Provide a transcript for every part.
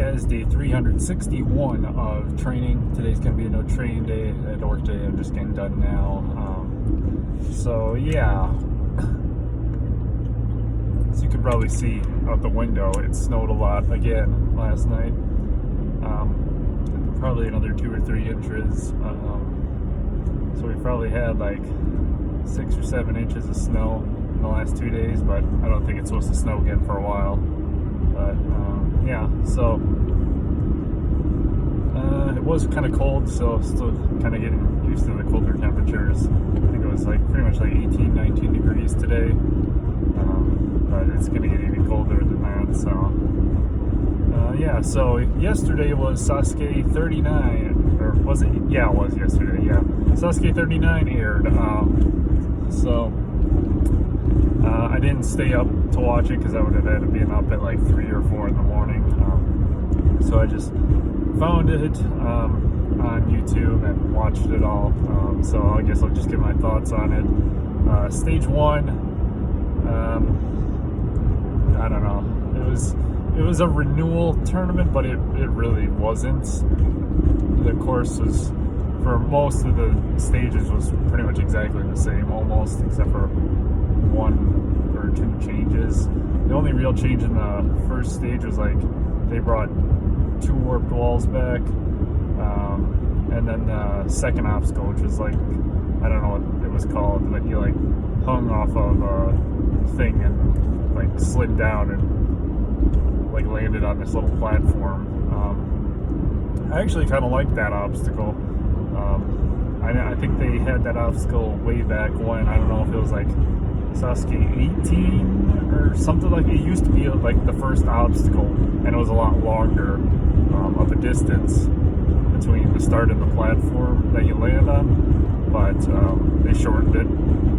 guys, day 361 of training. Today's gonna be a no training day, a work day. I'm just getting done now. So yeah, as you can probably see out the window, it snowed a lot again last night. Probably another 2 or 3 inches. So we probably had like 6 or 7 inches of snow in the last 2 days, but I don't think it's supposed to snow again for a while. But yeah, so it was kind of cold, so still kind of getting used to the colder temperatures. I think it was like pretty much like 18, 19 degrees today, but it's going to get even colder than that. So yeah, so yesterday was Sasuke 39, or was it? Yeah, it was yesterday. Yeah, Sasuke 39 aired. So I didn't stay up to watch it because I would have had to be up at like 3 or 4 in the morning. So I just found it on YouTube and watched it all. So I guess I'll just give my thoughts on it. Stage 1, I don't know. It was a renewal tournament, but it really wasn't. The course was, for most of the stages, was pretty much exactly the same, almost, except for 1 or 2 changes. The only real change in the first stage was like they brought 2 warped walls back, and then the second obstacle, which was like, I don't know what it was called, but you like hung off of a thing and like slid down and like landed on this little platform. I actually kind of liked that obstacle. I think they had that obstacle way back when. I don't know if it was like Sasuke 18 or something. Like it used to be like the first obstacle, and it was a lot longer of a distance between the start and the platform that you land on, but they shortened it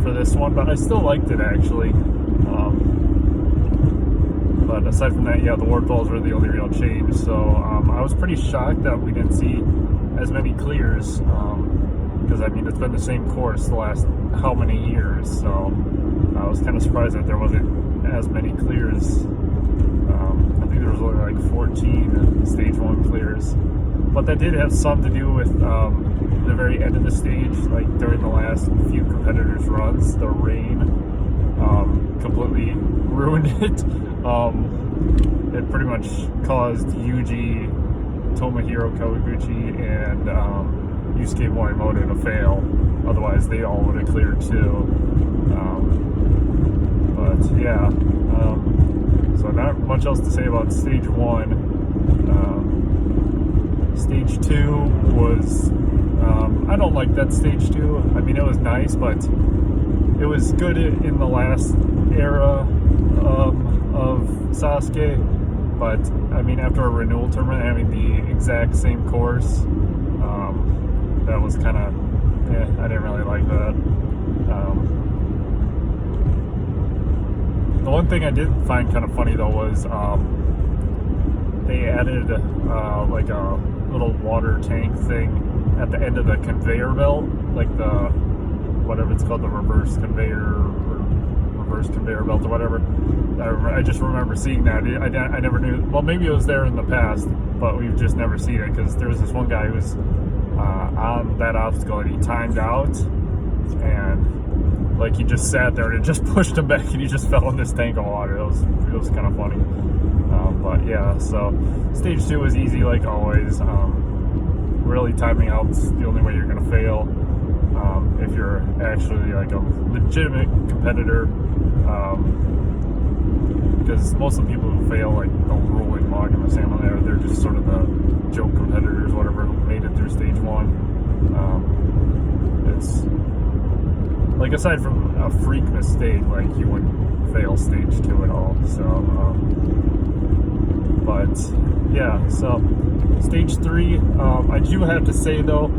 for this one. But I still liked it actually. But aside from that, yeah, the warp walls were the only real change. So I was pretty shocked that we didn't see as many clears, because I mean it's been the same course the last how many years. So I was kind of surprised that there wasn't as many clears. I think there was only like 14 stage 1 clears, but that did have some to do with the very end of the stage, like during the last few competitors' runs, the rain completely ruined it. It pretty much caused Yuji, Tomohiro Kawaguchi, and Yusuke Morimoto to fail. Otherwise, they all would have cleared too. But yeah, so not much else to say about stage 1. Stage 2 was, I don't like that stage 2. I mean, it was nice, but it was good in the last era of Sasuke. But I mean, after a renewal tournament, having the exact same course, that was kind of, I didn't really like that. The one thing I did find kind of funny though was they added like a little water tank thing at the end of the conveyor belt, like the, whatever it's called, the reverse conveyor belt or whatever. I just remember seeing that. I never knew. Well, maybe it was there in the past, but we've just never seen it, because there was this one guy who was on that obstacle and he timed out, and like he just sat there and it just pushed him back and he just fell in this tank of water. It was kind of funny. But yeah, so stage 2 was easy like always. Really, timing out's the only way you're gonna fail. If you're actually like a legitimate competitor, because most of the people who fail, like the ruling log in the salmon there, they're just sort of the joke competitors, whatever, who made it through stage 1. It's like, aside from a freak mistake, like you wouldn't fail stage 2 at all. So, but yeah, so stage 3, I do have to say though,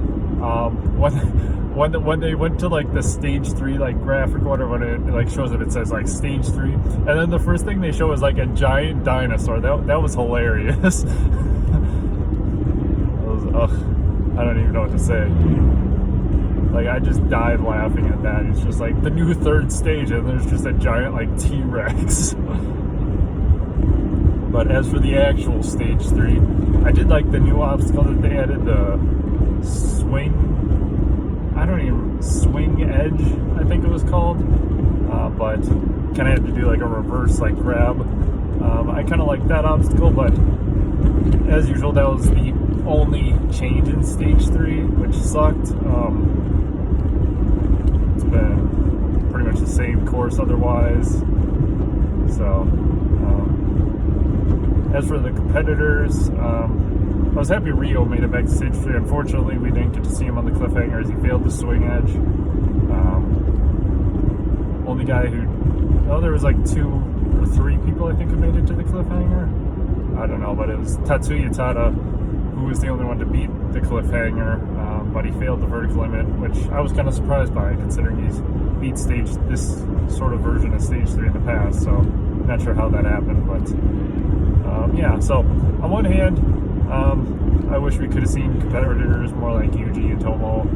when they went to like the stage 3 like graphic or whatever, when it like shows up, it says like stage 3, and then the first thing they show is like a giant dinosaur. That was hilarious. I don't even know what to say. Like, I just died laughing at that. It's just like the new 3rd stage, and there's just a giant like T-Rex. But as for the actual stage 3, I did like the new obstacle that they added, the swing edge, I think it was called. But kind of had to do like a reverse like grab. I kind of like that obstacle, but as usual, that was the only change in stage 3, which sucked. It's been pretty much the same course otherwise. So, as for the competitors, I was happy Rio made it back to stage 3. Unfortunately, we didn't get to see him on the cliffhanger as he failed the swing edge. Only guy who, there was like 2 or 3 people I think who made it to the cliffhanger. I don't know, but it was Tatsuya Tada who was the only one to beat the cliffhanger, but he failed the vertical limit, which I was kind of surprised by, considering he's beat this sort of version of stage 3 in the past. So not sure how that happened, but yeah. So on one hand, I wish we could have seen competitors more like Yuji and Tomo,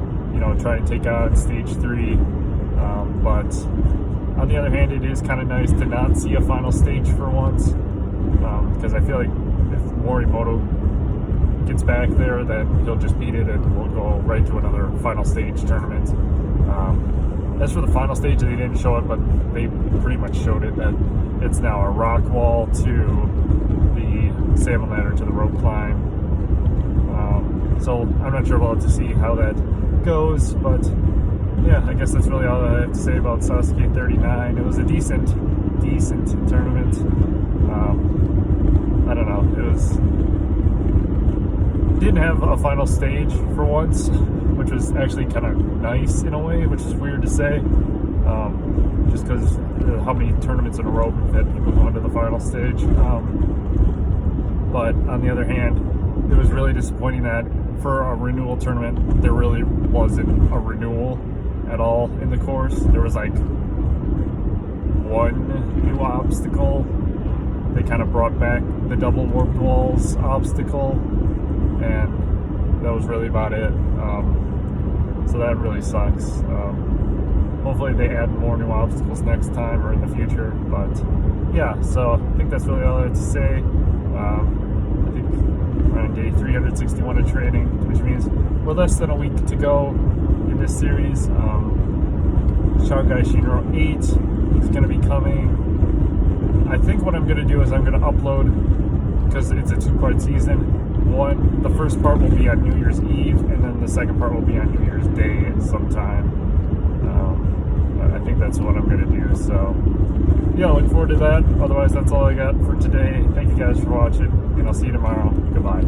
try and take out stage 3. But on the other hand, it is kind of nice to not see a final stage for once, because I feel like if Morimoto gets back there, then he'll just beat it and we'll go right to another final stage tournament. As for the final stage, they didn't show it, but they pretty much showed it, that it's now a rock wall to the salmon ladder to the rope climb. So I'm not sure about to see how that goes, but yeah, I guess that's really all I have to say about Sasuke 39. It was a decent tournament. I don't know. Didn't have a final stage for once, which was actually kind of nice in a way, which is weird to say, just because how many tournaments in a row we've had people go into the final stage. But on the other hand, it was really disappointing that for a renewal tournament, there really wasn't a renewal at all in the course. There was like one new obstacle. They kind of brought back the double warped walls obstacle, and that was really about it. So that really sucks. Hopefully they add more new obstacles next time or in the future. But yeah, so I think that's really all I have to say. I think we're on day 361 of training, which means we're less than a week to go in this series. Shanghai Shinro 8 is going to be coming. I think what I'm going to do is I'm going to upload, because it's a 2-part season. The first part will be on New Year's Eve, and then the second part will be on New Year's Day sometime. I think that's what I'm going to do. So yeah, look forward to that. Otherwise, that's all I got for today. Thank you guys for watching, and I'll see you tomorrow. Goodbye.